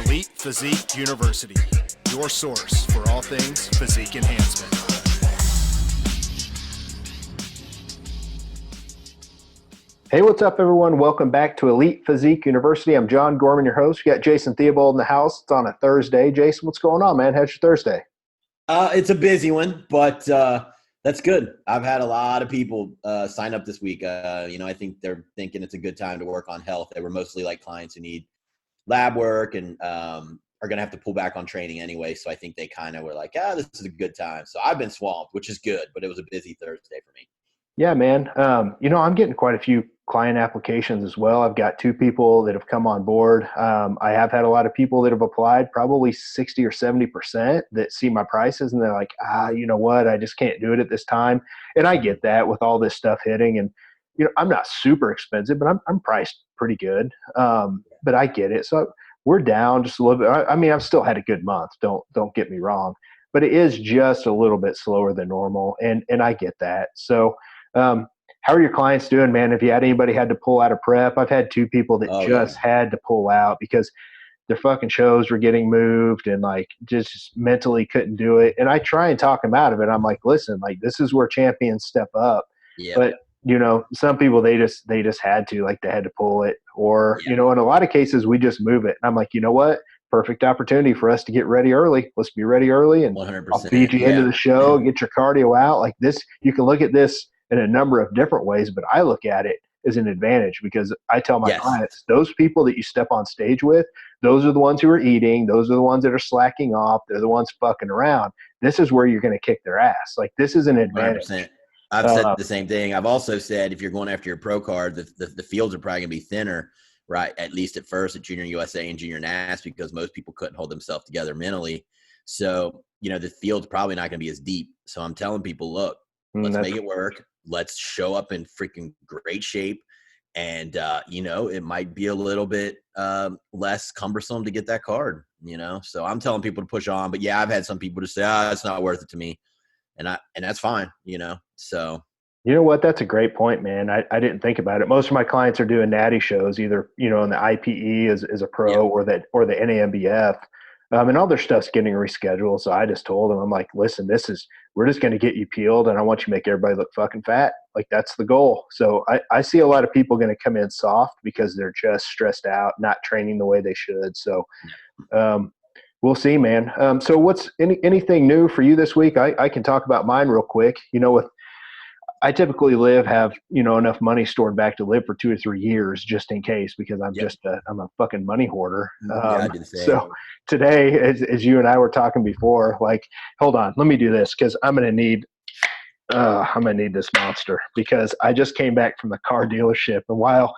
Elite Physique University, your source for all things physique enhancement. Hey, what's up, everyone? Welcome back to Elite Physique University. I'm John Gorman, your host. We got Jason Theobald in the house. It's on a Thursday. Jason, what's going on, man? How's your Thursday? It's a busy one, but that's good. I've had a lot of people sign up this week. I think they're thinking it's a good time to work on health. They were mostly like clients who need lab work and are going to have to pull back on training anyway. So I think they kind of were like, this is a good time. So I've been swamped, which is good, but it was a busy Thursday for me. Yeah, man. I'm getting quite a few client applications as well. I've got 2 people that have come on board. I have had a lot of people that have applied, probably 60 or 70% that see my prices and they're like, you know what? I just can't do it at this time. And I get that with all this stuff hitting, and I'm not super expensive, but I'm priced pretty good. But I get it. So we're down just a little bit. I mean, I've still had a good month. Don't get me wrong, but it is just a little bit slower than normal. And I get that. So, how are your clients doing, man? Have you had anybody had to pull out of prep? I've had 2 people that had to pull out because their fucking shows were getting moved and like just mentally couldn't do it. And I try and talk them out of it. I'm like, listen, like this is where champions step up. Yep. But some people they just had to, like they had to pull it, or in a lot of cases we just move it. And I'm like, you know what? Perfect opportunity for us to get ready early. Let's be ready early, and 100%. I'll feed you into the show, get your cardio out. Like this, you can look at this in a number of different ways, but I look at it as an advantage because I tell my clients, those people that you step on stage with, those are the ones who are eating. Those are the ones that are slacking off. They're the ones fucking around. This is where you're going to kick their ass. Like this is an advantage. 100%. I've said the same thing. I've also said if you're going after your pro card, the fields are probably going to be thinner, right? At least at first at Junior USA and Junior NAS, because most people couldn't hold themselves together mentally. So, the field's probably not going to be as deep. So I'm telling people, look, let's make it work. Let's show up in freaking great shape. And, it might be a little bit less cumbersome to get that card, So I'm telling people to push on. But, I've had some people to say, it's not worth it to me. And that's fine, So. You know what? That's a great point, man. I didn't think about it. Most of my clients are doing natty shows, either, in the IPE as a pro or the NAMBF. And all their stuff's getting rescheduled. So I just told them, I'm like, listen, we're just going to get you peeled, and I want you to make everybody look fucking fat. Like that's the goal. So I see a lot of people going to come in soft because they're just stressed out, not training the way they should. So we'll see, man. So what's anything new for you this week? I can talk about mine real quick. I typically have, enough money stored back to live for 2 or 3 years just in case, because I'm a fucking money hoarder. So today, as you and I were talking before, like, hold on, let me do this because I'm going to need this monster because I just came back from the car dealership. And while,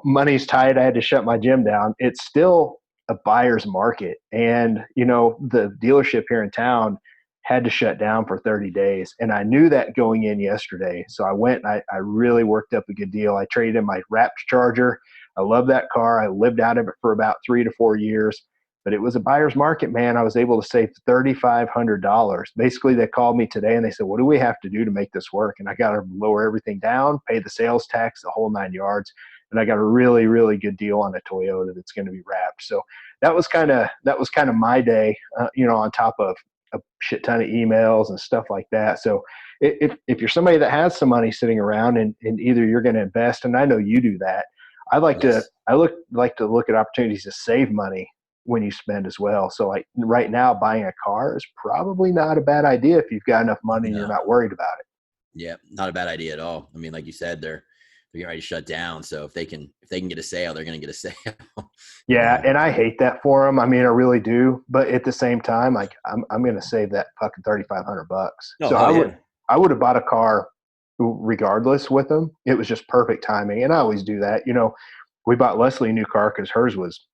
money's tight, I had to shut my gym down. It's still a buyer's market. And, the dealership here in town had to shut down for 30 days. And I knew that going in yesterday. So I went and I really worked up a good deal. I traded in my Raps Charger. I love that car. I lived out of it for about 3 to 4 years, but it was a buyer's market, man. I was able to save $3,500. Basically, they called me today and they said, what do we have to do to make this work? And I got to lower everything down, pay the sales tax, the whole 9 yards. And I got a really, really good deal on a Toyota that's going to be wrapped. So that was kind of my day, on top of a shit ton of emails and stuff like that. So if you're somebody that has some money sitting around and either you're going to invest, and I know you do that, I like to look at opportunities to save money when you spend as well. So like right now, buying a car is probably not a bad idea if you've got enough money and you're not worried about it. Yeah, not a bad idea at all. I mean, like you said, they're getting ready to shut down. So if they can get a sale, they're going to get a sale. Yeah. And I hate that for them. I mean, I really do. But at the same time, like I'm going to save that fucking $3,500. Oh, so I would have bought a car regardless with them. It was just perfect timing. And I always do that. We bought Leslie a new car because hers was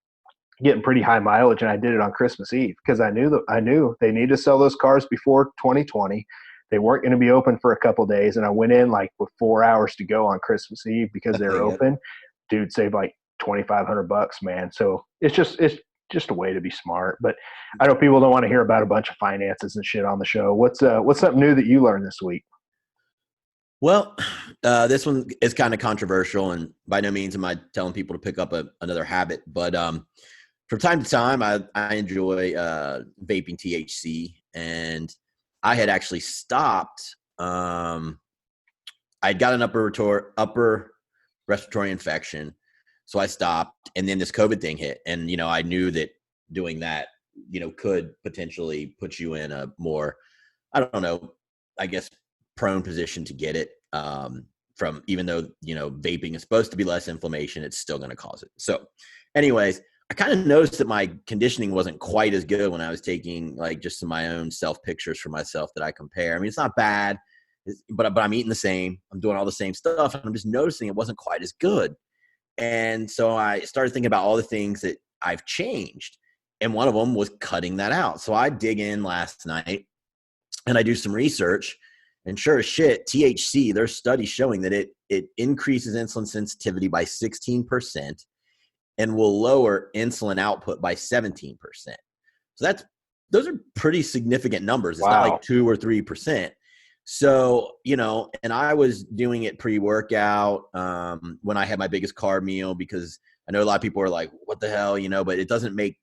getting pretty high mileage. And I did it on Christmas Eve because I knew they needed to sell those cars before 2020. They weren't going to be open for a couple of days. And I went in like with 4 hours to go on Christmas Eve because they were open. Dude, saved like $2,500, man. So it's just a way to be smart. But I know people don't want to hear about a bunch of finances and shit on the show. What's something new that you learned this week? Well, this one is kind of controversial, and by no means am I telling people to pick up another habit. But from time to time, I enjoy vaping THC, and I had actually stopped. I'd got an upper respiratory infection, so I stopped. And then this COVID thing hit, and I knew that doing that, could potentially put you in a more, I don't know, I guess, prone position to get it. From even though vaping is supposed to be less inflammation, it's still going to cause it. So, anyways, I kind of noticed that my conditioning wasn't quite as good when I was taking like just my own self pictures for myself that I compare. I mean, it's not bad, but I'm eating the same. I'm doing all the same stuff, and I'm just noticing it wasn't quite as good. And so I started thinking about all the things that I've changed, and one of them was cutting that out. So I dig in last night, and I do some research. And sure as shit, THC, there's studies showing that it increases insulin sensitivity by 16% and will lower insulin output by 17%. So those are pretty significant numbers. It's not like 2 or 3%. So, and I was doing it pre-workout when I had my biggest carb meal, because I know a lot of people are like, what the hell, but it doesn't make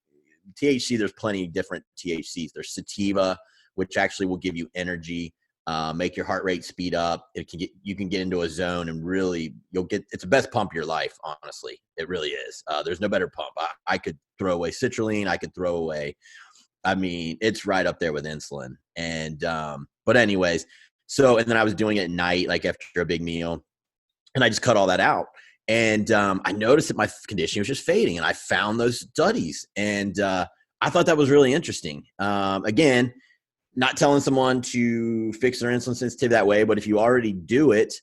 THC. There's plenty of different THCs. There's sativa, which actually will give you energy. Make your heart rate speed up. You can get into a zone and really it's the best pump of your life. Honestly, it really is. There's no better pump. I could throw away citrulline. I could throw away, I mean, it's right up there with insulin. And, but anyways, and then I was doing it at night, like after a big meal, and I just cut all that out. And, I noticed that my conditioning was just fading, and I found those studies, and, I thought that was really interesting. Again, not telling someone to fix their insulin sensitivity that way, but if you already do it,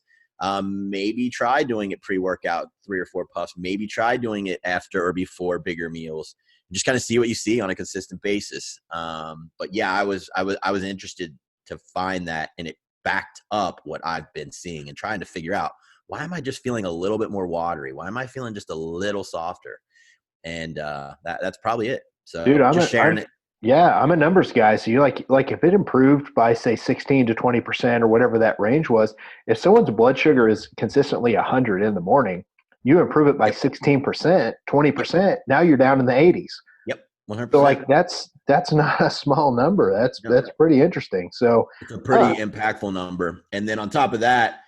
maybe try doing it pre-workout, 3 or 4 puffs. Maybe try doing it after or before bigger meals. Just kind of see what you see on a consistent basis. But yeah, I was interested to find that, and it backed up what I've been seeing and trying to figure out, why am I just feeling a little bit more watery? Why am I feeling just a little softer? And that's probably it. So dude, just sharing it. Yeah, I'm a numbers guy. So you like if it improved by say 16 to 20% or whatever that range was, if someone's blood sugar is consistently 100 in the morning, you improve it by 16%, 20%. Now you're down in the 80s. Yep, 100%. So like that's not a small number. That's pretty interesting. So it's a pretty impactful number. And then on top of that,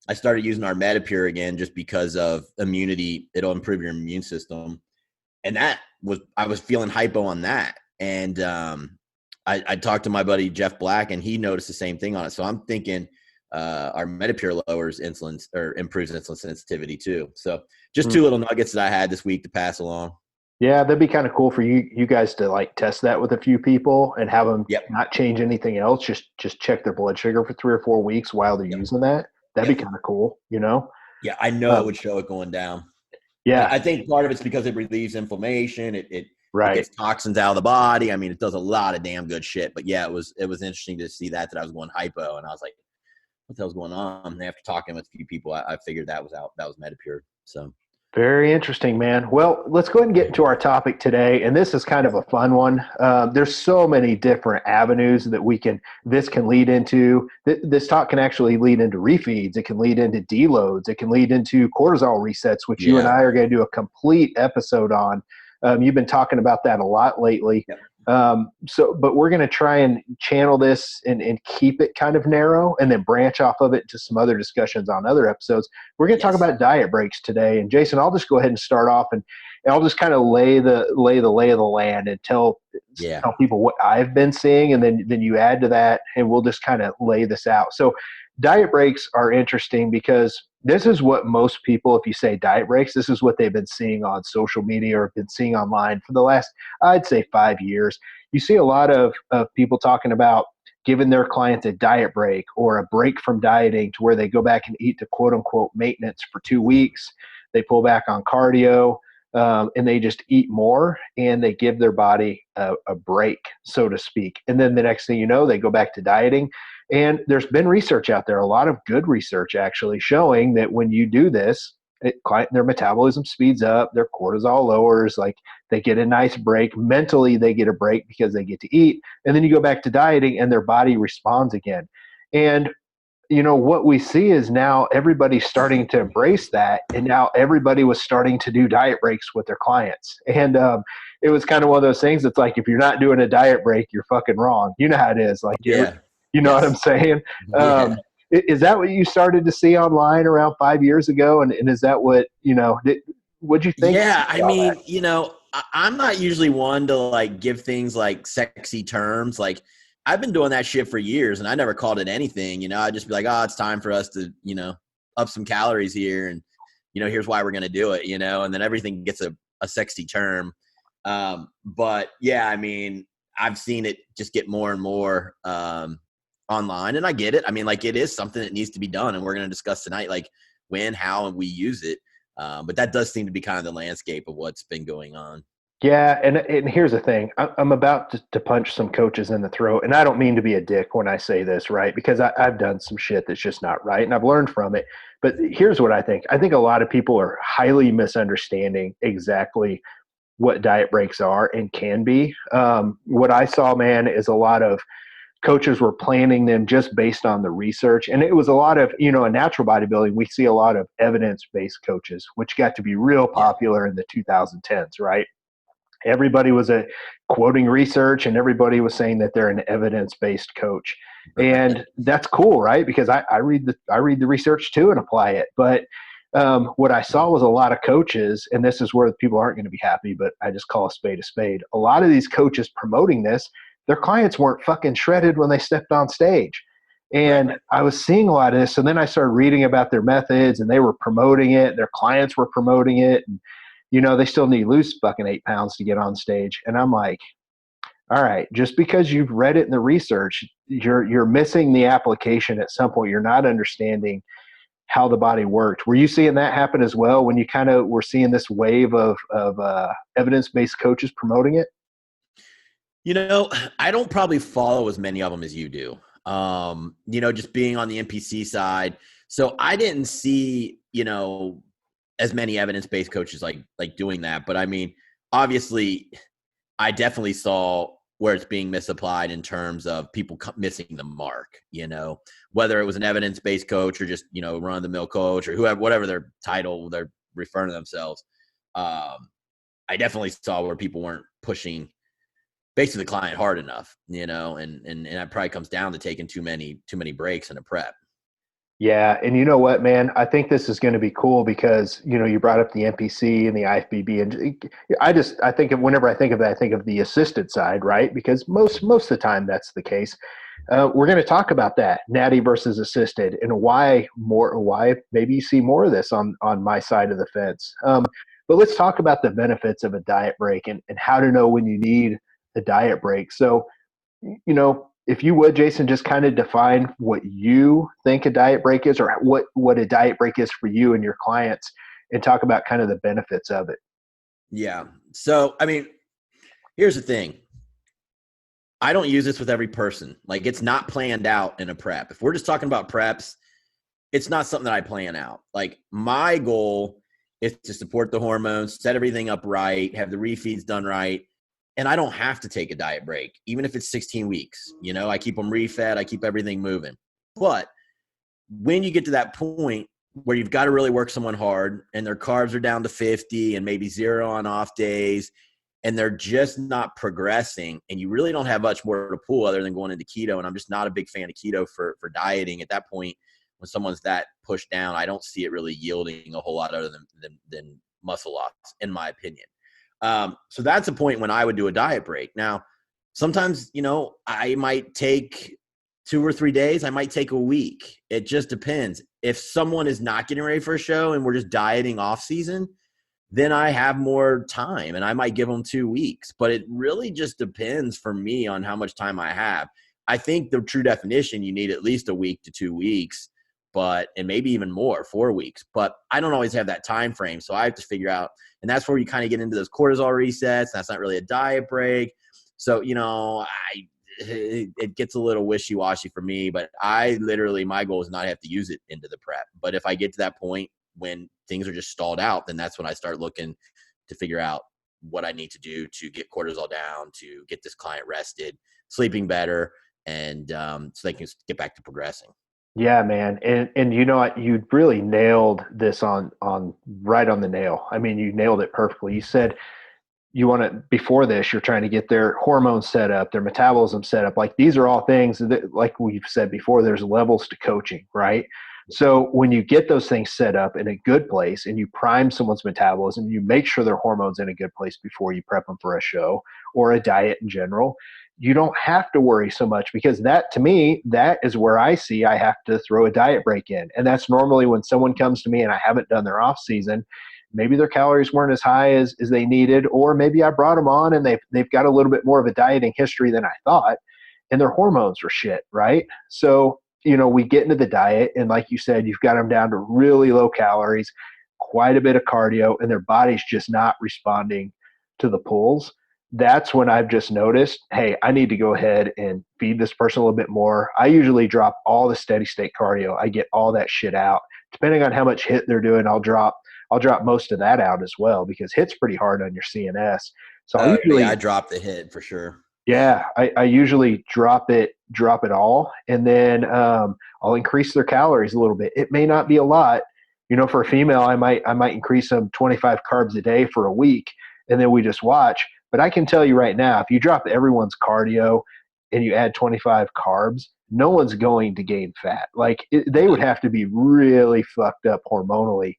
I started using our Metapure again just because of immunity. It'll improve your immune system, and I was feeling hypo on that. And I talked to my buddy Jeff Black, and he noticed the same thing on it. So I'm thinking our Metapure lowers insulin or improves insulin sensitivity too. So just 2 little nuggets that I had this week to pass along. Yeah, that'd be kind of cool for you guys to like test that with a few people and have them not change anything else. Just check their blood sugar for 3 or 4 weeks while they're using that. That'd be kind of cool, Yeah, I know it would show it going down. Yeah, I think part of it's because it relieves inflammation. It right. It gets toxins out of the body. I mean, it does a lot of damn good shit. But yeah, it was interesting to see that I was going hypo, and I was like, what the hell's going on? And after talking with a few people, I figured that was out. That was Metapure. So very interesting, man. Well, let's go ahead and get into our topic today. And this is kind of a fun one. There's so many different avenues that this can lead into. This talk can actually lead into refeeds. It can lead into deloads. It can lead into cortisol resets, which you and I are going to do a complete episode on. You've been talking about that a lot lately. Yep. But we're going to try and channel this and keep it kind of narrow, and then branch off of it to some other discussions on other episodes. We're going to talk about diet breaks today. And Jason, I'll just go ahead and start off, and I'll just kind of lay the lay of the land and tell people what I've been seeing. And then you add to that, and we'll just kind of lay this out. So diet breaks are interesting because this is what most people, if you say diet breaks, this is what they've been seeing on social media or been seeing online for the last, I'd say, 5 years. You see a lot of people talking about giving their clients a diet break or a break from dieting to where they go back and eat to quote unquote maintenance for 2 weeks. They pull back on cardio and they just eat more, and they give their body a break, so to speak. And then the next thing you know, they go back to dieting. And there's been research out there, a lot of good research actually, showing that when you do this, their metabolism speeds up, their cortisol lowers, like they get a nice break. Mentally, they get a break because they get to eat. And then you go back to dieting and their body responds again. And what we see is now everybody's starting to embrace that. And now everybody was starting to do diet breaks with their clients. And it was kind of one of those things. It's like, if you're not doing a diet break, you're fucking wrong. You know how it is. Like, Yeah. you know what I'm saying? Yeah. Is that what you started to see online around 5 years ago? And is that what, what'd you think? Yeah. I mean, I'm not usually one to like give things like sexy terms. Like, I've been doing that shit for years and I never called it anything. I'd just be like, oh, it's time for us to, up some calories here. And, here's why we're going to do it, and then everything gets a sexy term. But yeah, I mean, I've seen it just get more and more online, and I get it. I mean, like, it is something that needs to be done, and we're going to discuss tonight, like when, how, and we use it. But that does seem to be kind of the landscape of what's been going on. Yeah, and here's the thing. I'm about to punch some coaches in the throat, and I don't mean to be a dick when I say this, right? Because I've done some shit that's just not right, and I've learned from it. But here's what I think. I think a lot of people are highly misunderstanding exactly what diet breaks are and can be. What I saw, man, is a lot of coaches were planning them just based on the research. And it was a lot of, in natural bodybuilding, we see a lot of evidence-based coaches, which got to be real popular in the 2010s, right? Everybody was quoting research, and everybody was saying that they're an evidence-based coach. And that's cool, right? Because I read the research too and apply it. But what I saw was a lot of coaches, and this is where people aren't going to be happy, but I just call a spade a spade. A lot of these coaches promoting this, their clients weren't fucking shredded when they stepped on stage. And I was seeing a lot of this. And then I started reading about their methods, and they were promoting it. Their clients were promoting it. And, they still need to lose fucking 8 pounds to get on stage. And I'm like, all right, just because you've read it in the research, you're missing the application at some point. You're not understanding how the body worked. Were you seeing that happen as well when you kind of were seeing this wave of evidence-based coaches promoting it? I don't probably follow as many of them as you do. Just being on the NPC side. So I didn't see, as many evidence-based coaches like doing that. But I mean, obviously I definitely saw where it's being misapplied in terms of people missing the mark, whether it was an evidence-based coach or just, run-of-the-mill coach or whoever, whatever their title they're referring to themselves. I definitely saw where people weren't pushing basically the client hard enough, and that probably comes down to taking too many breaks in a prep. Yeah. And you know what, man, I think this is going to be cool because, you brought up the NPC and the IFBB, and I think whenever I think of that, I think of the assisted side, right? Because most of the time that's the case. We're going to talk about that, natty versus assisted, and why maybe you see more of this on my side of the fence. But let's talk about the benefits of a diet break and how to know when you need a diet break. So, if you would, Jason, just kind of define what you think a diet break is, or what a diet break is for you and your clients, and talk about kind of the benefits of it. Yeah. So, I mean, here's the thing. I don't use this with every person. Like, it's not planned out in a prep. If we're just talking about preps, it's not something that I plan out. Like, my goal is to support the hormones, set everything up right, have the refeeds done right. And I don't have to take a diet break, even if it's 16 weeks. I keep them refed. I keep everything moving. But when you get to that point where you've got to really work someone hard and their carbs are down to 50 and maybe 0 on off days, and they're just not progressing, and you really don't have much more to pull other than going into keto. And I'm just not a big fan of keto for dieting at that point. When someone's that pushed down, I don't see it really yielding a whole lot other than muscle loss, in my opinion. So that's a point when I would do a diet break. Now, sometimes, I might take 2 or 3 days. I might take a week. It just depends. If someone is not getting ready for a show and we're just dieting off season, then I have more time and I might give them 2 weeks. But it really just depends for me on how much time I have. I think the true definition, you need at least a week to 2 weeks, and maybe even more, 4 weeks. But I don't always have that time frame. So I have to figure out, and that's where you kind of get into those cortisol resets. That's not really a diet break. So, it gets a little wishy-washy for me, but my goal is not to have to use it into the prep. But if I get to that point when things are just stalled out, then that's when I start looking to figure out what I need to do to get cortisol down, to get this client rested, sleeping better, and so they can get back to progressing. Yeah, man. And you know what? You really nailed this on right on the nail. I mean, you nailed it perfectly. You said you want to, before this, you're trying to get their hormones set up, their metabolism set up. Like these are all things that, like we've said before, there's levels to coaching, right? So when you get those things set up in a good place and you prime someone's metabolism, you make sure their hormones in a good place before you prep them for a show or a diet in general. You don't have to worry so much, because that, to me, that is where I see I have to throw a diet break in. And that's normally when someone comes to me and I haven't done their off season. Maybe their calories weren't as high as they needed, or maybe I brought them on and they've got a little bit more of a dieting history than I thought, and their hormones were shit, right? So, we get into the diet, and like you said, you've got them down to really low calories, quite a bit of cardio, and their body's just not responding to the pulls. That's when I've just noticed, hey, I need to go ahead and feed this person a little bit more. I usually drop all the steady state cardio. I get all that shit out. Depending on how much hit they're doing, I'll drop most of that out as well, because hit's pretty hard on your CNS. So I'll usually, I drop the hit for sure. yeah, I usually drop it all, and then I'll increase their calories a little bit. It may not be a lot, for a female, I might increase them 25 carbs a day for a week, and then we just watch. But I can tell you right now, if you drop everyone's cardio and you add 25 carbs, no one's going to gain fat. Like they would have to be really fucked up hormonally.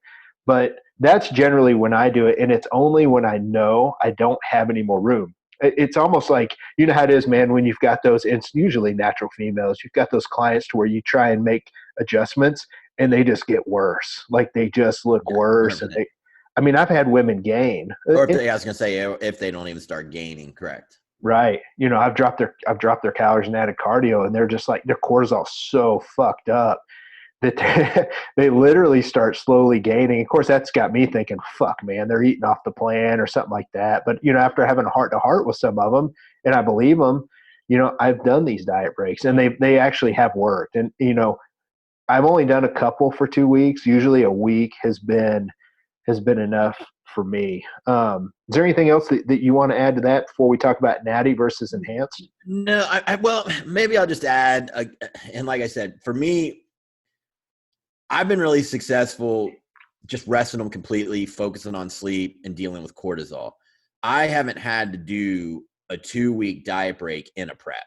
But that's generally when I do it, and it's only when I know I don't have any more room. It's almost like, you know how it is, man, when you've got those, it's usually natural females, you've got those clients to where you try and make adjustments and they just get worse. Like they just look worse. And I've had women gain. Or I was going to say, if they don't even start gaining, correct. Right. I've dropped their calories and added cardio, and they're just like, their cortisol's so fucked up that they literally start slowly gaining. Of course, that's got me thinking, fuck, man, they're eating off the plan or something like that. But, after having a heart to heart with some of them, and I believe them, I've done these diet breaks, and they actually have worked. And, I've only done a couple for 2 weeks. Usually a week has been enough for me. Is there anything else that you want to add to that before we talk about natty versus enhanced? No, well, maybe I'll just add, and like I said, for me, I've been really successful just resting them completely, focusing on sleep and dealing with cortisol. I haven't had to do a 2-week diet break in a prep,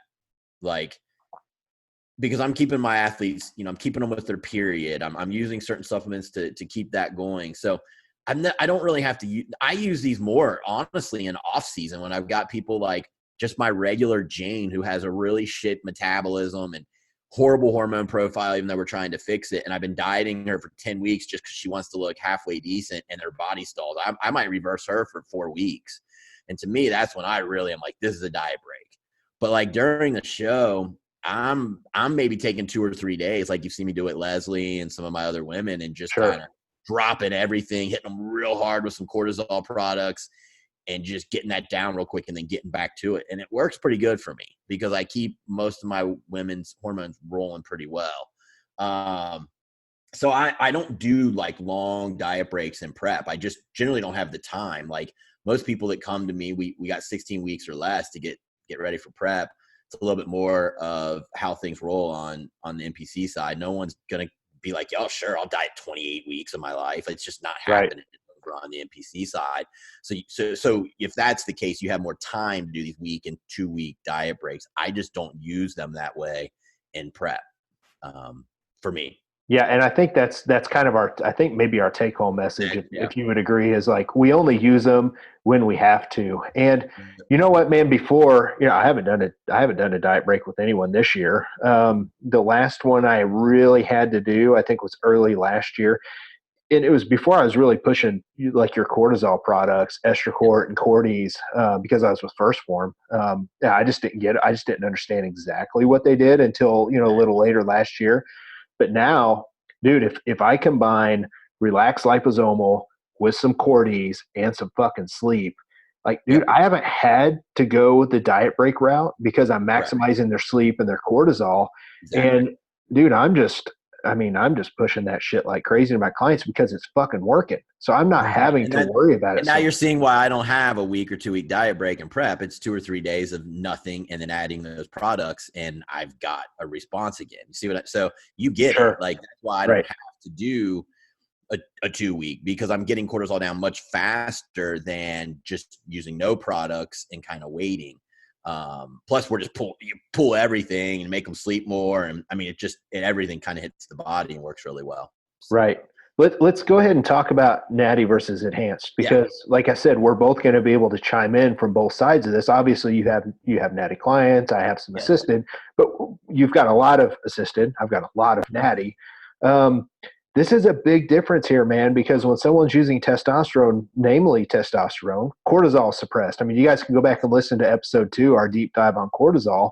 because I'm keeping my athletes, I'm keeping them with their period. I'm using certain supplements to keep that going. So I don't really have to I use these more, honestly, in off season when I've got people like just my regular Jane, who has a really shit metabolism and horrible hormone profile, even though we're trying to fix it. And I've been dieting her for 10 weeks just because she wants to look halfway decent and her body stalls. I might reverse her for 4 weeks. And to me, that's when I really am like, this is a diet break. But like during the show, I'm maybe taking 2 or 3 days, like you've seen me do it, Leslie and some of my other women, and just kind of dropping everything, hitting them real hard with some cortisol products and just getting that down real quick and then getting back to it. And it works pretty good for me because I keep most of my women's hormones rolling pretty well. So I don't do like long diet breaks in prep. I just generally don't have the time. Like most people that come to me, we got 16 weeks or less to get ready for prep. It's a little bit more of how things roll on the NPC side. No one's going to be like, oh, sure, I'll diet 28 weeks of my life. It's just not happening on the NPC side. So if that's the case, you have more time to do these week and 2-week diet breaks. I just don't use them that way in prep for me. Yeah, and I think that's kind of maybe our take home message, if you would agree, is like we only use them when we have to. And you know what, man? Before, I haven't done a diet break with anyone this year. The last one I really had to do, I think, was early last year, and it was before I was really pushing like your cortisol products, Estracort and Cordy's, because I was with First Form. I just didn't get it. I just didn't understand exactly what they did until a little later last year. But now, dude, if I combine relaxed liposomal with some Cordy's and some fucking sleep, like, dude, I haven't had to go the diet break route because I'm maximizing their sleep and their cortisol. Exactly. And dude, I mean, I'm just pushing that shit like crazy to my clients because it's fucking working. So I'm not having And to worry about it. And now you're seeing why I don't have a week or 2 week diet break and prep. It's 2 or 3 days of nothing and then adding those products, and I've got a response again. You see what so you get Sure. it. Like, that's why I don't have to do a 2 week, because I'm getting cortisol down much faster than just using no products and kind of waiting. Plus we're just pull everything and make them sleep more. And I mean, everything kind of hits the body and works really well. So. Right. Let's go ahead and talk about natty versus enhanced, because like I said, we're both going to be able to chime in from both sides of this. Obviously you have natty clients. I have some assisted, but you've got a lot of assisted. I've got a lot of natty. This is a big difference here, man, because when someone's using testosterone, namely testosterone, cortisol is suppressed. I mean, you guys can go back and listen to episode 2, our deep dive on cortisol.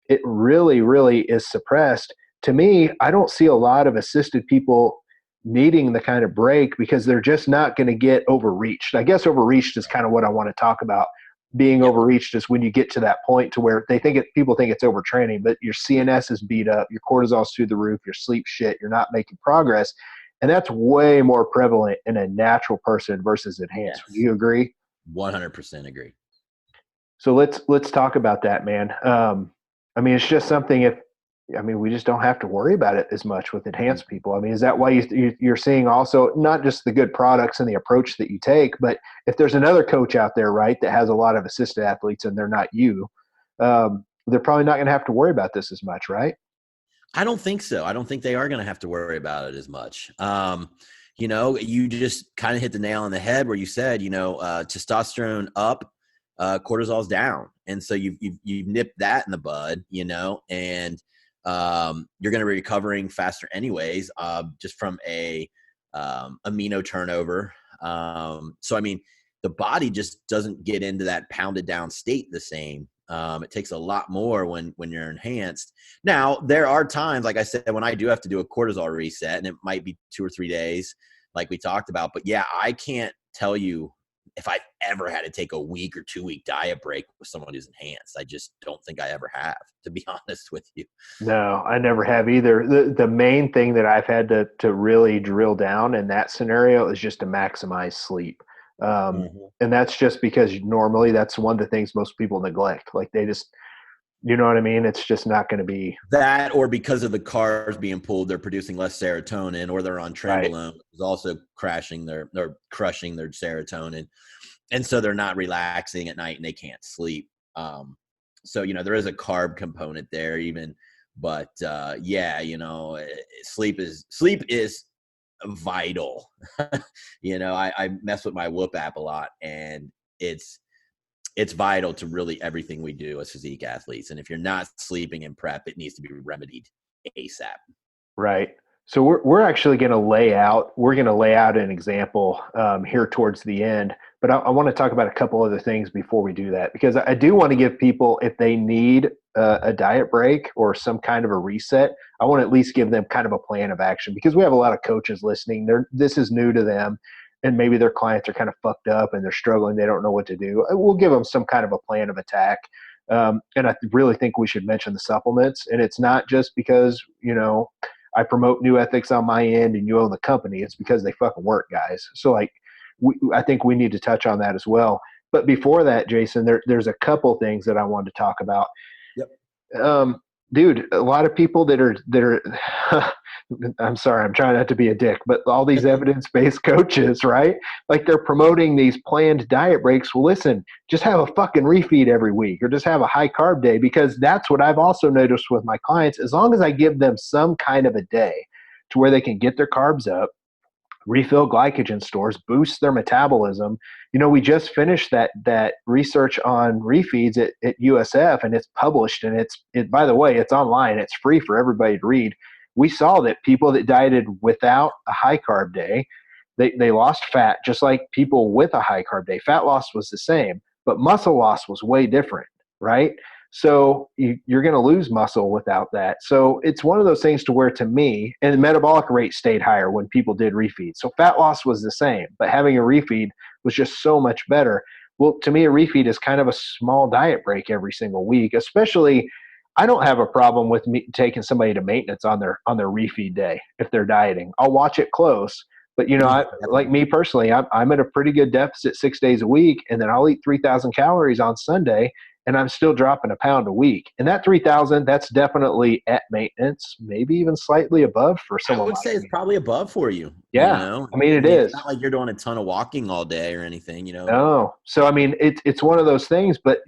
It really, really is suppressed. To me, I don't see a lot of assisted people needing the kind of break because they're just not going to get overreached. I guess overreached is kind of what I want to talk about. Being overreached is when you get to that point to where people think it's overtraining, but your CNS is beat up, your cortisol's through the roof, your sleep shit, you're not making progress. And that's way more prevalent in a natural person versus enhanced. Yes. Do you agree? 100% agree. So let's talk about that, man. I mean, it's just something we just don't have to worry about it as much with enhanced people. I mean, is that why you're seeing also not just the good products and the approach that you take, but if there's another coach out there, right, that has a lot of assisted athletes and they're not you, they're probably not going to have to worry about this as much, right? I don't think so. I don't think they are going to have to worry about it as much. You just kind of hit the nail on the head where you said, testosterone up, cortisol's down. And so you've nipped that in the bud, and you're going to be recovering faster anyways, just from a amino turnover. So, I mean, the body just doesn't get into that pounded down state the same. It takes a lot more when you're enhanced. Now, there are times, like I said, when I do have to do a cortisol reset, and it might be 2 or 3 days, like we talked about. But yeah, I can't tell you if I've ever had to take a week or 2 week diet break with someone who's enhanced. I just don't think I ever have, to be honest with you. No, I never have either. The main thing that I've had to really drill down in that scenario is just to maximize sleep. And that's just because normally that's one of the things most people neglect. Like they just, you know what I mean? It's just not going to be that, or because of the carbs being pulled, they're producing less serotonin, or they're on trenbolone, which is also crushing their serotonin. And so they're not relaxing at night and they can't sleep. So, there is a carb component there even, but sleep is vital. I mess with my Whoop app a lot, and it's vital to really everything we do as physique athletes. And if you're not sleeping in prep, it needs to be remedied ASAP. right. So we're actually going to lay out an example here towards the end, but I want to talk about a couple other things before we do that, because I do want to give people, if they need a diet break or some kind of a reset, I want to at least give them kind of a plan of action, because we have a lot of coaches listening. This is new to them, and maybe their clients are kind of fucked up and they're struggling. They don't know what to do. We'll give them some kind of a plan of attack. And I really think we should mention the supplements. And it's not just because, I promote new ethics on my end and you own the company. It's because they fucking work, guys. So I think we need to touch on that as well. But before that, Jason, there's a couple things that I wanted to talk about. Yep. Dude, a lot of people that are I'm sorry, I'm trying not to be a dick, but all these evidence-based coaches, right? Like they're promoting these planned diet breaks. Well, listen, just have a fucking refeed every week, or just have a high carb day, because that's what I've also noticed with my clients. As long as I give them some kind of a day to where they can get their carbs up, refill glycogen stores, boost their metabolism. We just finished that research on refeeds at USF, and it's published, and by the way, it's online. It's free for everybody to read. We saw that people that dieted without a high carb day, they lost fat, just like people with a high carb day. Fat loss was the same, but muscle loss was way different, right? So you're going to lose muscle without that. So it's one of those things to where, to me, and the metabolic rate stayed higher when people did refeed. So fat loss was the same, but having a refeed was just so much better. Well, to me, a refeed is kind of a small diet break every single week, especially I don't have a problem with me taking somebody to maintenance on their refeed day if they're dieting. I'll watch it close. But Yeah, like me personally, I'm at a pretty good deficit 6 days a week, and then I'll eat 3,000 calories on Sunday, and I'm still dropping a pound a week. And that 3,000, that's definitely at maintenance, maybe even slightly above for I someone would say like it's me. probably above for you. You Yeah, know, I mean I it mean, it's is. not like you're doing a ton of walking all day or anything. You know. No, so I mean it's one of those things. But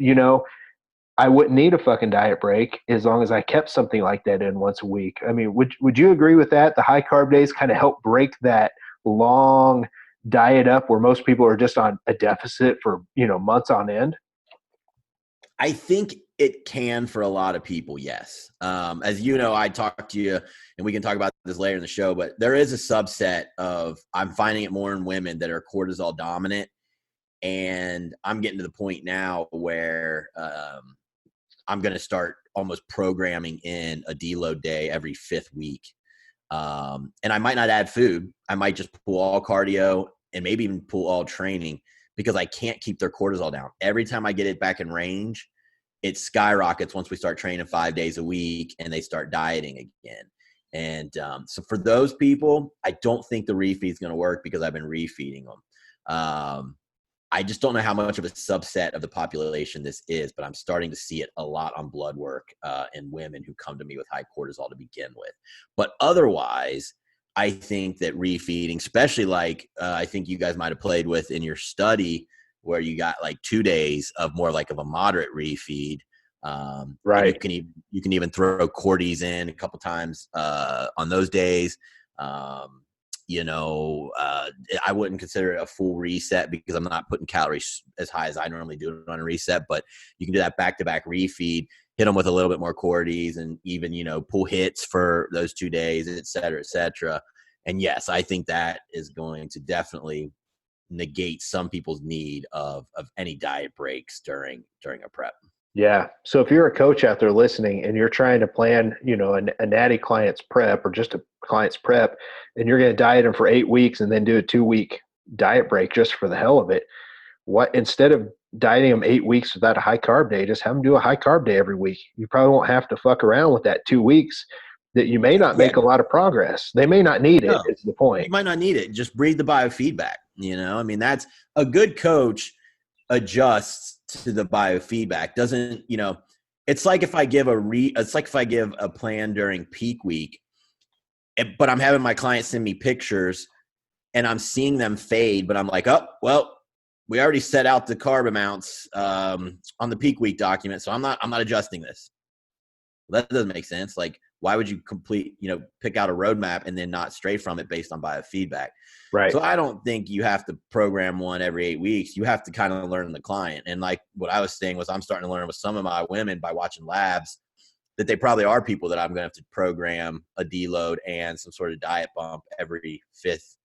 I wouldn't need a fucking diet break as long as I kept something like that in once a week. I mean, would you agree with that? The high carb days kind of help break that long diet up where most people are just on a deficit for, months on end. I think it can for a lot of people, yes. As you know, I talked to you, and we can talk about this later in the show, but there is a subset of, I'm finding it more in women that are cortisol dominant. And I'm getting to the point now where I'm going to start almost programming in a deload day every 5th week. And I might not add food. I might just pull all cardio and maybe even pull all training because I can't keep their cortisol down. Every time I get it back in range, it skyrockets once we start training 5 days a week and they start dieting again. And so for those people, I don't think the refeed is going to work because I've been refeeding them. I just don't know how much of a subset of the population this is, but I'm starting to see it a lot on blood work in women who come to me with high cortisol to begin with. But otherwise, I think that refeeding, especially like I think you guys might have played with in your study where you got like 2 days of more like of a moderate refeed. Right. You can even throw Cordy's in a couple times on those days. I wouldn't consider it a full reset because I'm not putting calories as high as I normally do on a reset, but you can do that back-to-back refeed, hit them with a little bit more Cordy's and even, pull hits for those 2 days, et cetera, et cetera. And yes, I think that is going to definitely negate some people's need of any diet breaks during a prep. Yeah. So if you're a coach out there listening and you're trying to plan, a natty client's prep or just a client's prep, and you're going to diet them for 8 weeks and then do a 2-week diet break just for the hell of it, instead of dieting them 8 weeks without a high carb day, just have them do a high carb day every week. You probably won't have to fuck around with that 2 weeks that you may not make a lot of progress. They may not need it. No, Is the point. you might not need it. Just breathe the biofeedback. I mean, that's a good coach adjusts to the biofeedback. Doesn't, it's like if I give a plan during peak week, but I'm having my clients send me pictures and I'm seeing them fade, but I'm like, oh, well, we already set out the carb amounts on the peak week document. So I'm not adjusting this. Well, that doesn't make sense. Like, why would you pick out a roadmap and then not stray from it based on biofeedback? Right. So I don't think you have to program one every 8 weeks. You have to kind of learn the client. And like what I was saying was I'm starting to learn with some of my women by watching labs that they probably are people that I'm going to have to program a deload and some sort of diet bump every 5th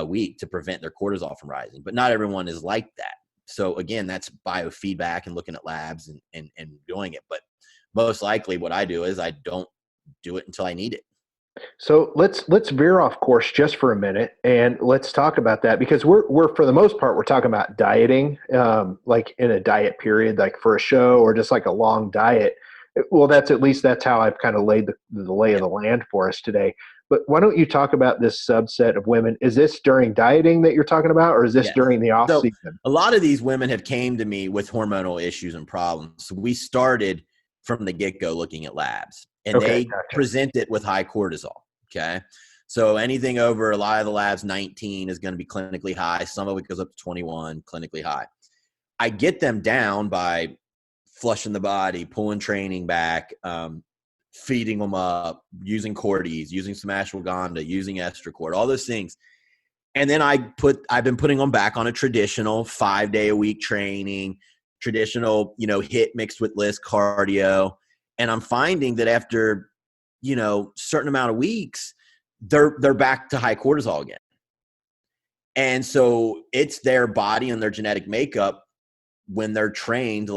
week to prevent their cortisol from rising. But not everyone is like that. So again, that's biofeedback and looking at labs and doing it. But most likely what I do is I don't do it until I need it. So let's veer off course just for a minute and let's talk about that because we're for the most part we're talking about dieting, like in a diet period, like for a show or just like a long diet. Well, that's how I've kind of laid the lay of the land for us today. But why don't you talk about this subset of women? Is this during dieting that you're talking about, or is this during the off season? A lot of these women have came to me with hormonal issues and problems. So we started from the get-go looking at labs. And they present it with high cortisol, okay? So anything over, a lot of the labs, 19 is going to be clinically high. Some of it goes up to 21, clinically high. I get them down by flushing the body, pulling training back, feeding them up, using Cordy's, using some ashwagandha, using Estracort, all those things. And then I've been putting them back on a traditional 5-day-a-week training, traditional, HIIT mixed with list cardio. And I'm finding that after, certain amount of weeks, they're back to high cortisol again. And so it's their body and their genetic makeup when they're trained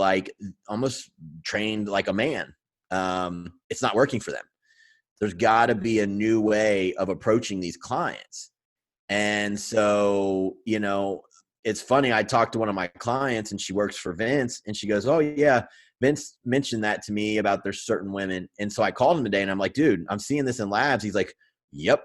almost trained like a man. It's not working for them. There's got to be a new way of approaching these clients. And so, it's funny. I talked to one of my clients and she works for Vince and she goes, oh yeah, Vince mentioned that to me about there's certain women. And so I called him today and I'm like, dude, I'm seeing this in labs. He's like, yep,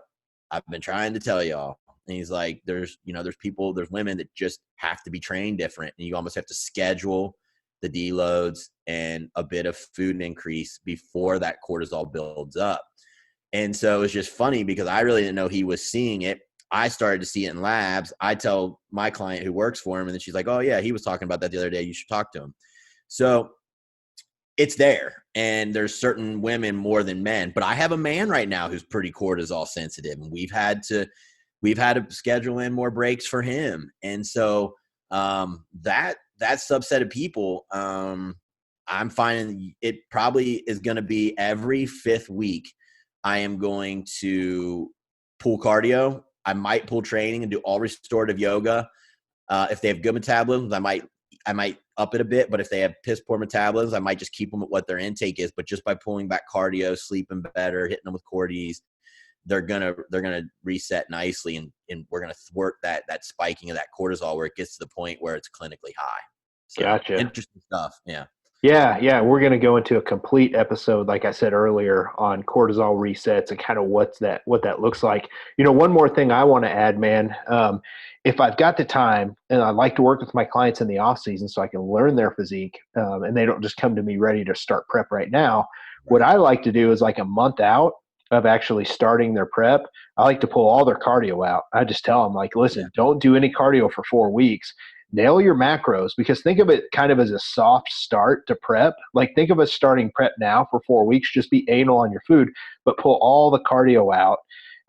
I've been trying to tell y'all. And he's like, there's women that just have to be trained different. And you almost have to schedule the deloads and a bit of food increase before that cortisol builds up. And so it's just funny because I really didn't know he was seeing it. I started to see it in labs. I tell my client who works for him, and then she's like, oh yeah, he was talking about that the other day. You should talk to him. So it's there. And there's certain women more than men, but I have a man right now who's pretty cortisol sensitive, and we've had to schedule in more breaks for him. And so that subset of people, I'm finding it probably is going to be every 5th week. I am going to pull cardio. I might pull training and do all restorative yoga. If they have good metabolisms, I might up it a bit, but if they have piss poor metabolisms, I might just keep them at what their intake is. But just by pulling back cardio, sleeping better, hitting them with cortis, they're gonna reset nicely, and we're gonna thwart that spiking of that cortisol where it gets to the point where it's clinically high. So, gotcha. Interesting stuff. Yeah. Yeah. We're going to go into a complete episode, like I said earlier, on cortisol resets and kind of what that looks like. One more thing I want to add, man. If I've got the time, and I like to work with my clients in the off season so I can learn their physique, and they don't just come to me ready to start prep right now. Right. What I like to do is like a month out of actually starting their prep, I like to pull all their cardio out. I just tell them, like, listen, don't do any cardio for 4 weeks. Nail your macros, because think of it kind of as a soft start to prep. Like, think of us starting prep now for 4 weeks, just be anal on your food, but pull all the cardio out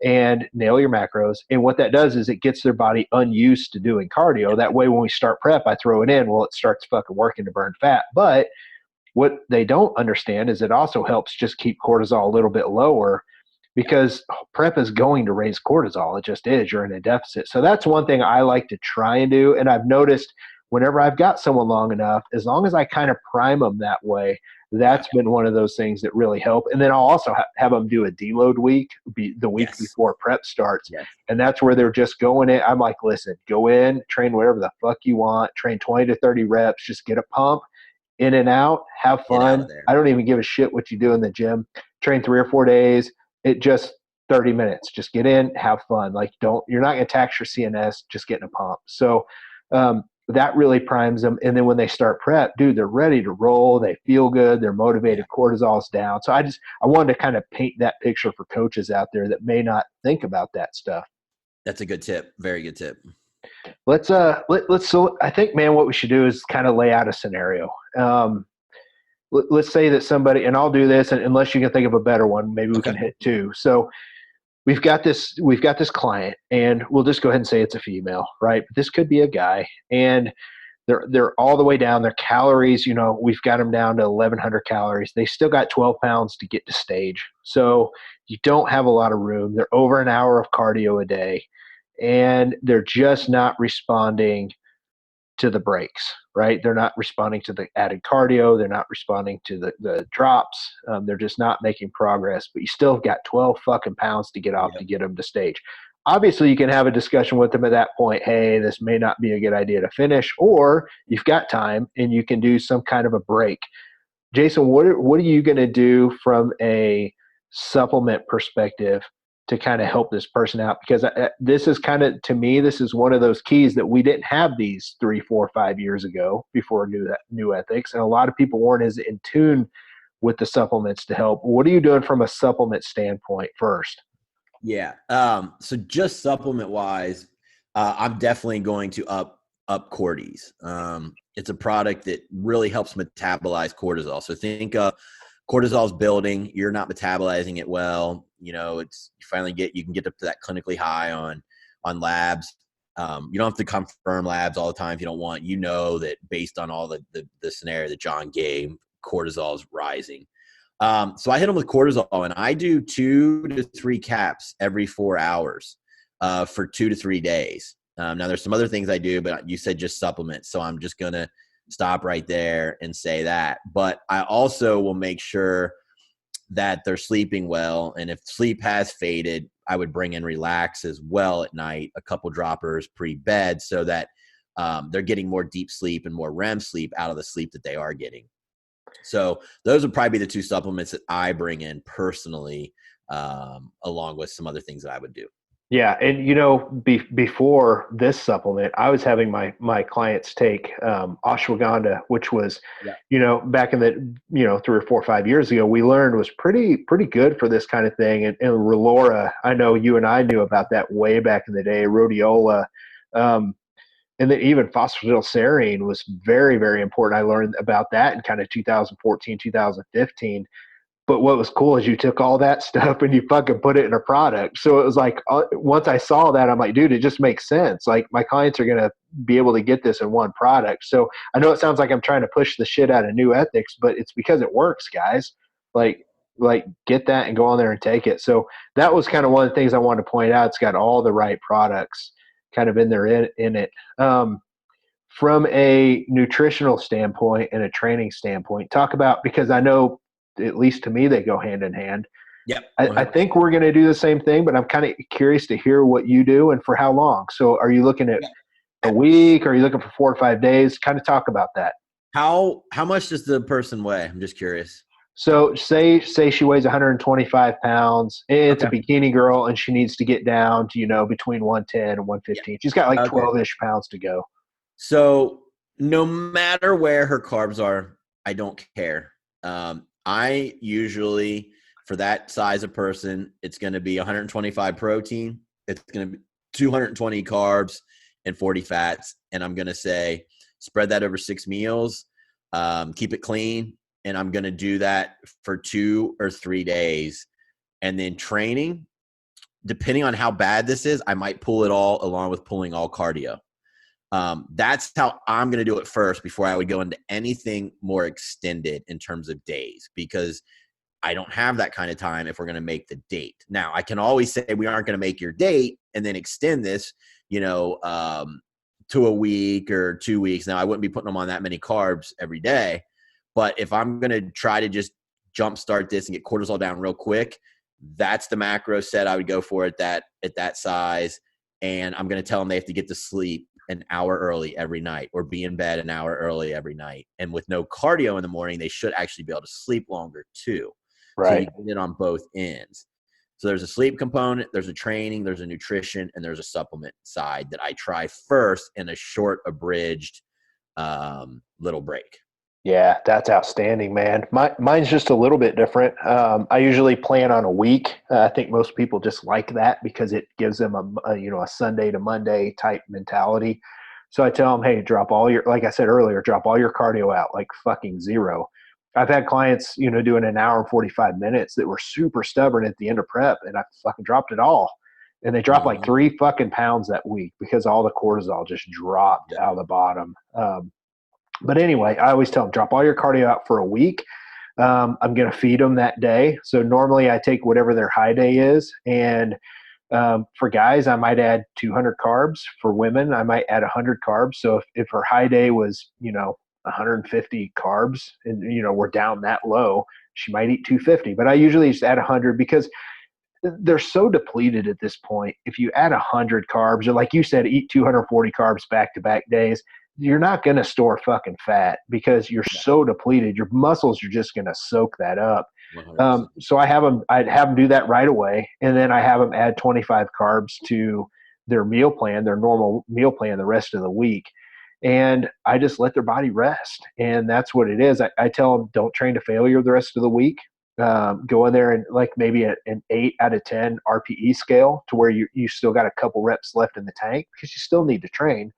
and nail your macros. And what that does is it gets their body unused to doing cardio. That way, when we start prep, I throw it in. Well, it starts fucking working to burn fat. But what they don't understand is it also helps just keep cortisol a little bit lower, because prep is going to raise cortisol. It just is. You're in a deficit. So that's one thing I like to try and do. And I've noticed whenever I've got someone long enough, as long as I kind of prime them that way, that's been one of those things that really help. And then I'll also have them do a deload week, the week before prep starts. Yes. And that's where they're just going in. I'm like, listen, go in, train whatever the fuck you want, train 20 to 30 reps, just get a pump, in and out, have fun. I don't even give a shit what you do in the gym. Train 3 or 4 days. It just 30 minutes. Just get in, have fun. Like, you're not going to tax your CNS just getting a pump. So that really primes them. And then when they start prep, dude, they're ready to roll. They feel good. They're motivated. Cortisol's down. So I wanted to kind of paint that picture for coaches out there that may not think about that stuff. That's a good tip. Very good tip. So I think, man, what we should do is kind of lay out a scenario. Let's say that somebody, and I'll do this, and unless you can think of a better one, maybe we can hit 2. So we've got this client, and we'll just go ahead and say it's a female, right? But this could be a guy, and they're all the way down. Their calories, we've got them down to 1,100 calories. They still got 12 pounds to get to stage. So you don't have a lot of room. They're over an hour of cardio a day, and they're just not responding to the breaks, right? They're not responding to the added cardio. They're not responding to the drops. They're just not making progress, but you still got 12 fucking pounds to get off to get them to stage. Obviously, you can have a discussion with them at that point. Hey, this may not be a good idea to finish, or you've got time and you can do some kind of a break. Jason, what are you going to do from a supplement perspective to kind of help this person out? Because this is kind of, to me, this is one of those keys that we didn't have these 3, 4, 5 years ago before new ethics. And a lot of people weren't as in tune with the supplements to help. What are you doing from a supplement standpoint first? Yeah. So just supplement wise, I'm definitely going to up cortis. It's a product that really helps metabolize cortisol. So think cortisol's building, you're not metabolizing it well. You can get up to that clinically high on labs. You don't have to confirm labs all the time if you don't want. That based on all the scenario that John gave, cortisol is rising. So I hit them with cortisol, and I do 2 to 3 caps every 4 hours for 2 to 3 days. Now there's some other things I do, but you said just supplements, so I'm just gonna stop right there and say that. But I also will make sure that they're sleeping well. And if sleep has faded, I would bring in relax as well at night, a couple droppers pre-bed, so that they're getting more deep sleep and more REM sleep out of the sleep that they are getting. So those would probably be the two supplements that I bring in personally, along with some other things that I would do. Yeah, and before this supplement, I was having my clients take ashwagandha, which was, Yeah. back in the 3 or 4 or 5 years ago, we learned was pretty good for this kind of thing. And Relora, I know you and I knew about that way back in the day. Rhodiola, and then even phosphatidylserine was very, very important. I learned about that in kind of 2014, 2015. But what was cool is you took all that stuff and you fucking put it in a product. So it was like, once I saw that, I'm like, dude, it just makes sense. Like, my clients are going to be able to get this in one product. So I know it sounds like I'm trying to push the shit out of new ethics, but it's because it works, guys. Like get that and go on there and take it. So that was kind of one of the things I wanted to point out. It's got all the right products kind of in there in it. From a nutritional standpoint and a training standpoint, talk about, because I know, at least to me, they go hand in hand. Yep. I think we're going to do the same thing, but I'm kind of curious to hear what you do and for how long. So are you looking at a week? Are you looking for 4 or 5 days? Kind of talk about that. How much does the person weigh? I'm just curious. So say she weighs 125 pounds. It's a bikini girl, and she needs to get down to, between 110 and 115. She's got like 12-ish pounds to go. So no matter where her carbs are, I don't care. I usually, for that size of person, it's going to be 125 protein. It's going to be 220 carbs and 40 fats. And I'm going to say, spread that over 6 meals, keep it clean. And I'm going to do that for 2 or 3 days. And then training, depending on how bad this is, I might pull it all along with pulling all cardio. That's how I'm going to do it first before I would go into anything more extended in terms of days, because I don't have that kind of time if we're going to make the date. Now, I can always say we aren't going to make your date and then extend this, to a week or 2 weeks. Now, I wouldn't be putting them on that many carbs every day, but if I'm going to try to just jumpstart this and get cortisol down real quick, that's the macro set I would go for at that size. And I'm going to tell them they have to get to sleep an hour early every night, or be in bed an hour early every night. And with no cardio in the morning, they should actually be able to sleep longer too. Right. So you get it on both ends. So there's a sleep component, there's a training, there's a nutrition, and there's a supplement side that I try first in a short, abridged little break. Yeah, that's outstanding, man. Mine's just a little bit different. I usually plan on a week. I think most people just like that because it gives them a Sunday to Monday type mentality. So I tell them, hey, like I said earlier, drop all your cardio out, like fucking zero. I've had clients, doing an hour and 45 minutes that were super stubborn at the end of prep, and I fucking dropped it all. And they dropped like 3 fucking pounds that week because all the cortisol just dropped out of the bottom. But anyway, I always tell them, drop all your cardio out for a week. I'm going to feed them that day. So normally I take whatever their high day is. And for guys, I might add 200 carbs. For women, I might add 100 carbs. So if her high day was, 150 carbs and, we're down that low, she might eat 250. But I usually just add 100 because they're so depleted at this point. If you add 100 carbs, or like you said, eat 240 carbs back-to-back days, you're not going to store fucking fat because you're so depleted. Your muscles are just going to soak that up. So I'd have them do that right away. And then I have them add 25 carbs to their meal plan, their normal meal plan, the rest of the week. And I just let their body rest. And that's what it is. I tell them, don't train to failure the rest of the week. Go in there and like maybe an 8 out of 10 RPE scale to where you still got a couple reps left in the tank because you still need to train.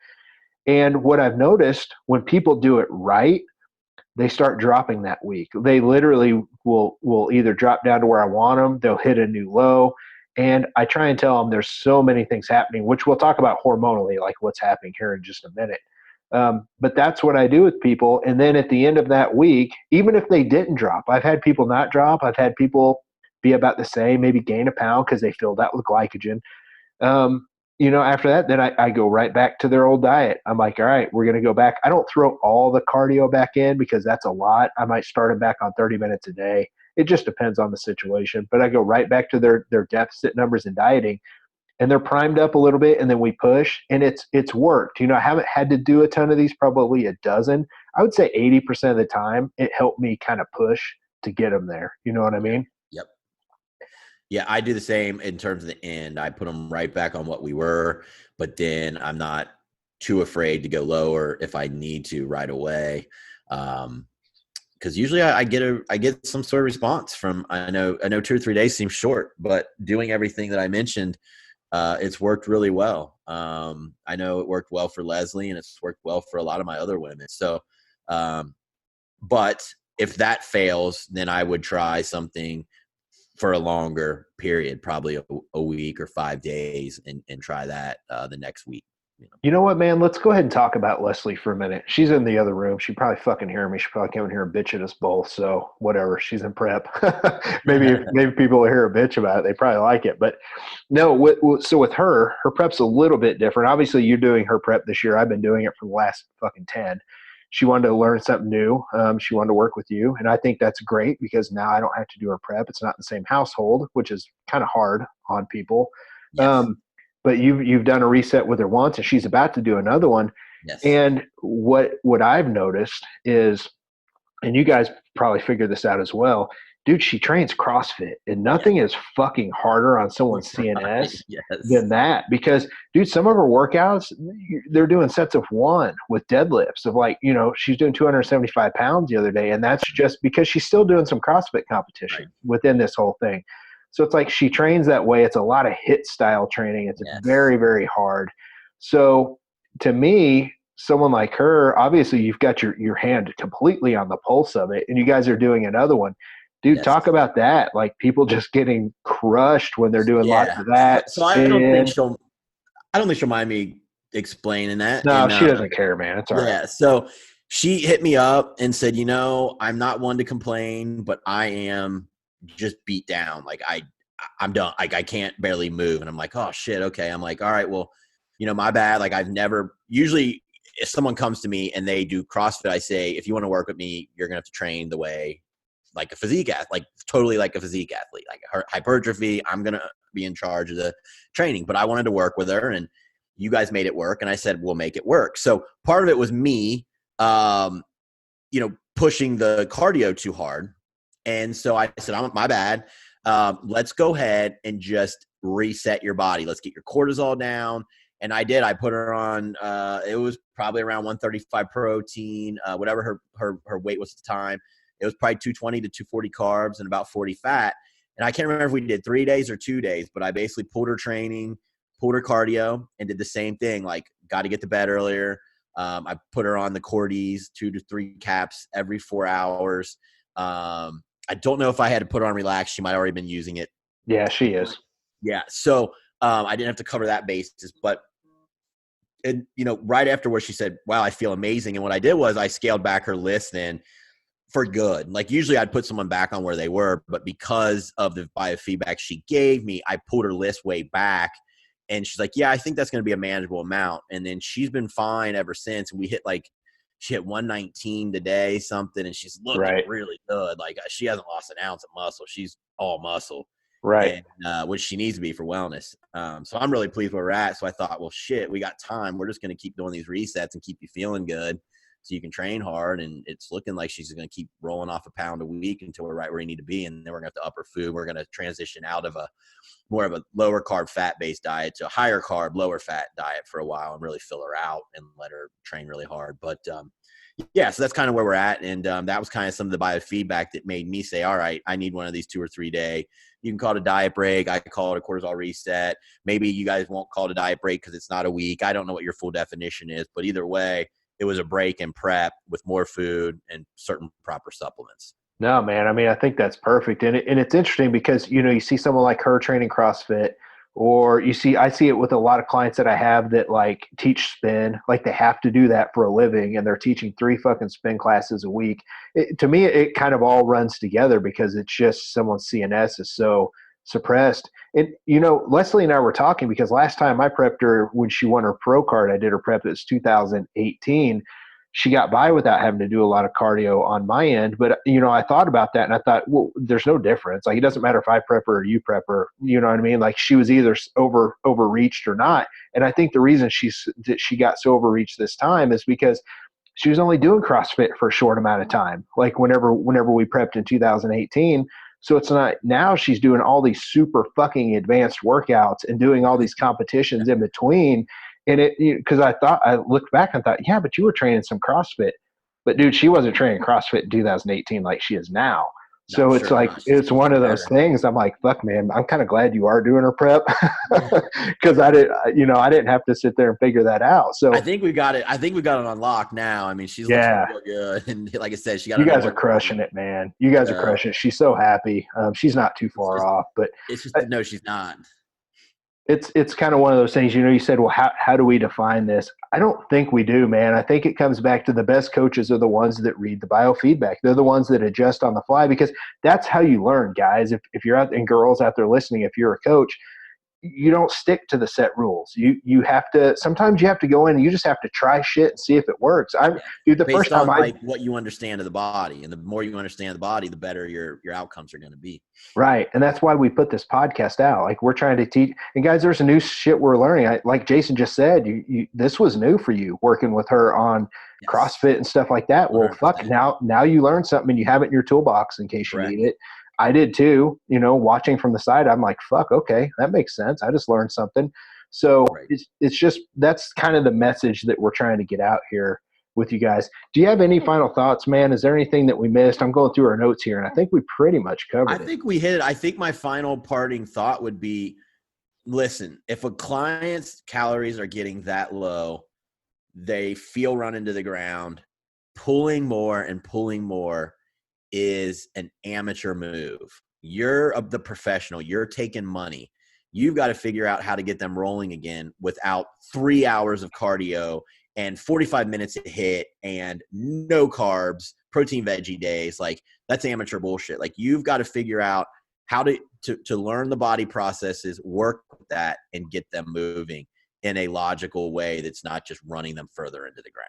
And what I've noticed when people do it right, they start dropping that week. They literally will either drop down to where I want them. They'll hit a new low. And I try and tell them there's so many things happening, which we'll talk about hormonally, like what's happening here in just a minute. But that's what I do with people. And then at the end of that week, even if they didn't drop, I've had people not drop. I've had people be about the same, maybe gain a pound because they filled out with glycogen. After that, then I go right back to their old diet. I'm like, all right, we're going to go back. I don't throw all the cardio back in because that's a lot. I might start them back on 30 minutes a day. It just depends on the situation. But I go right back to their deficit numbers and dieting. and they're primed up a little bit, and then we push, and it's worked. You know, I haven't had to do a ton of these, probably a dozen. I would say 80% of the time it helped me kind of push to get them there. You know what I mean? Yep. Yeah, I do the same in terms of the end. I put them right back on what we were, but then I'm not too afraid to go lower if I need to right away. Because usually I get some sort of response from, I know 2 or 3 days seems short, but doing everything that I mentioned, it's worked really well. I know it worked well for Leslie, and it's worked well for a lot of my other women. So, but if that fails, then I would try something for a longer period, probably a week or 5 days, and try that the next week. You know what, man? Let's go ahead and talk about Leslie for a minute. She's in the other room. She probably fucking hear me. She probably came in here and bitch at us both. So whatever. She's in prep. maybe people will hear a bitch about it. They probably like it. But no, so with her prep's a little bit different. Obviously, you're doing her prep this year. I've been doing it for the last fucking 10. She wanted to learn something new. She wanted to work with you. And I think that's great because now I don't have to do her prep. It's not the same household, which is kind of hard on people. Yes. But you've done a reset with her once, and she's about to do another one. Yes. And what I've noticed is, and you guys probably figured this out as well, dude, she trains CrossFit, and nothing is fucking harder on someone's CNS than that. Because, dude, some of her workouts, they're doing sets of 1 with deadlifts of like, you know, she's doing 275 pounds the other day, and that's just because she's still doing some CrossFit competition within this whole thing. So it's like she trains that way. It's a lot of HIIT style training. It's very, very hard. So to me, someone like her, obviously you've got your hand completely on the pulse of it, and you guys are doing another one. Dude, talk about that. Like people just getting crushed when they're doing lots of that. So I don't think she'll mind me explaining that. No, she doesn't care, man. It's all right. Yeah. So she hit me up and said, you know, I'm not one to complain, but I am just beat down. Like I'm done. Like I can't barely move. And I'm like, oh shit. Okay. I'm like, all right, well, you know, my bad. Like usually if someone comes to me and they do CrossFit, I say, if you want to work with me, you're going to have to train the way like a physique athlete, like totally like a physique athlete, like hypertrophy. I'm going to be in charge of the training, but I wanted to work with her and you guys made it work. And I said, we'll make it work. So part of it was me, pushing the cardio too hard. And so I said, my bad. Let's go ahead and just reset your body. Let's get your cortisol down. And I did. I put her on, it was probably around 135 protein, whatever her weight was at the time. It was probably 220 to 240 carbs and about 40 fat. And I can't remember if we did 3 days or 2 days, but I basically pulled her training, pulled her cardio, and did the same thing. Like, got to get to bed earlier. I put her on the Cordy's 2 to 3 caps every 4 hours. I don't know if I had to put her on relax. She might have already been using it. Yeah, she is. Yeah. So I didn't have to cover that basis. But, and right afterwards, she said, wow, I feel amazing. And what I did was I scaled back her list then for good. Like usually I'd put someone back on where they were, but because of the biofeedback she gave me, I pulled her list way back. And she's like, yeah, I think that's going to be a manageable amount. And then she's been fine ever since. We she hit 119 today, something, and she's looking really good. Like she hasn't lost an ounce of muscle. She's all muscle. Right. And, which she needs to be for wellness. So I'm really pleased where we're at. So I thought, well, shit, we got time. We're just going to keep doing these resets and keep you feeling good so you can train hard. And it's looking like she's going to keep rolling off a pound a week until we're right where we need to be. And then we're going to have to up her food. We're going to transition out of more of a lower carb fat based diet to a higher carb, lower fat diet for a while and really fill her out and let her train really hard. But yeah, so that's kind of where we're at. And that was kind of some of the biofeedback that made me say, all right, I need one of these 2 or 3 day. You can call it a diet break. I call it a cortisol reset. Maybe you guys won't call it a diet break because it's not a week. I don't know what your full definition is, but either way, it was a break and prep with more food and certain proper supplements. No, man. I mean, I think that's perfect. And it's interesting because, you see someone like her training CrossFit, or I see it with a lot of clients that I have that like teach spin, like they have to do that for a living and they're teaching 3 fucking spin classes a week. To me, it kind of all runs together because it's just someone's CNS is so suppressed. And, Leslie and I were talking because last time I prepped her when she won her pro card, I did her prep. It was 2018. she got by without having to do a lot of cardio on my end. But, I thought about that and I thought, well, there's no difference. Like, it doesn't matter if I prep her or you prep her, you know what I mean? Like, she was either overreached or not. And I think the reason that she got so overreached this time is because she was only doing CrossFit for a short amount of time. Like whenever we prepped in 2018. So it's not, now she's doing all these super fucking advanced workouts and doing all these competitions in between. And because I looked back and thought, yeah, but you were training some CrossFit. But dude, she wasn't training CrossFit in 2018 like she is now. So it's like, it's one of those things. I'm like, fuck, man, I'm kind of glad you are doing her prep because I didn't have to sit there and figure that out. So I think we got it. I think we got it on lock now. I mean, she's looking real good. And like I said, you guys are crushing it, man. You guys are crushing it. She's so happy. She's not too far off, but it's just, no, she's not. It's kind of one of those things, you said, well, how do we define this? I don't think we do, man. I think it comes back to the best coaches are the ones that read the biofeedback. They're the ones that adjust on the fly because that's how you learn, guys. If you're out and girls out there listening, if you're a coach, you don't stick to the set rules. You have to, sometimes you have to go in and you just have to try shit and see if it works. Dude, the first time what you understand of the body, and the more you understand the body, the better your outcomes are going to be. Right. And that's why we put this podcast out. Like, we're trying to teach, and guys, there's a new shit we're learning. Like Jason just said, this was new for you working with her on CrossFit and stuff like that. Well, 100%. Fuck, now you learn something and you have it in your toolbox in case you need it. I did too, watching from the side. I'm like, fuck, okay, that makes sense. I just learned something. So it's just, that's kind of the message that we're trying to get out here with you guys. Do you have any final thoughts, man? Is there anything that we missed? I'm going through our notes here and I think we pretty much covered it. I think we hit it. I think my final parting thought would be, listen, if a client's calories are getting that low, they feel run into the ground, pulling more is an amateur move. You're the professional. You're taking money. You've got to figure out how to get them rolling again without 3 hours of cardio and 45 minutes to hit and no carbs, protein veggie days. Like, that's amateur bullshit. Like, you've got to figure out how to learn the body processes, work with that, and get them moving in a logical way that's not just running them further into the ground.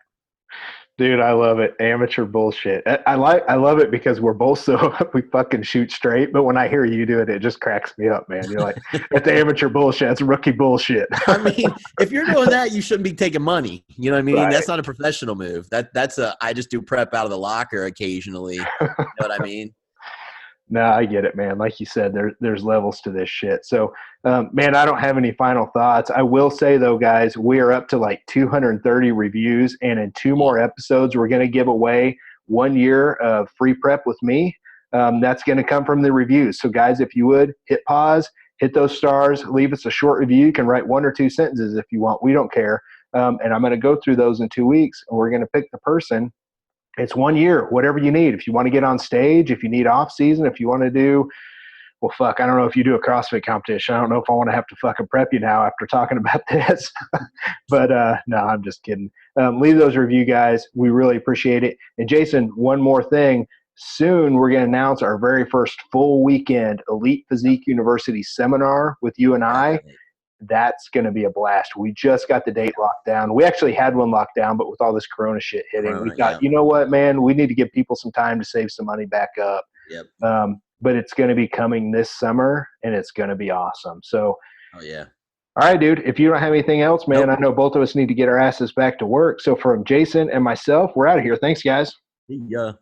Dude, I love it. Amateur bullshit. I love it because we're both we fucking shoot straight. But when I hear you do it, it just cracks me up, man. You're like, that's amateur bullshit. That's rookie bullshit. I mean, if you're doing that, you shouldn't be taking money. You know what I mean? Right. That's not a professional move. I just do prep out of the locker occasionally. You know what I mean? No, I get it, man. Like you said, there's levels to this shit. So, man, I don't have any final thoughts. I will say, though, guys, we are up to like 230 reviews. And in 2 more episodes, we're going to give away 1 year of free prep with me. That's going to come from the reviews. So, guys, if you would, hit pause, hit those stars, leave us a short review. You can write 1 or 2 sentences if you want. We don't care. And I'm going to go through those in 2 weeks. And we're going to pick the person. It's 1 year, whatever you need. If you want to get on stage, if you need off season, if you want to do, well, fuck, I don't know if you do a CrossFit competition. I don't know if I want to have to fucking prep you now after talking about this. But no, I'm just kidding. Leave those review, guys. We really appreciate it. And Jason, one more thing. Soon we're going to announce our very first full weekend Elite Physique University seminar with you and I. That's going to be a blast. We just got the date locked down. We actually had one locked down, but with all this Corona shit hitting, we thought, you know what, man, we need to give people some time to save some money back up. Yep. But it's going to be coming this summer, and it's going to be awesome. So, oh yeah. All right, dude. If you don't have anything else, man, I know both of us need to get our asses back to work. So from Jason and myself, we're out of here. Thanks, guys. Yeah.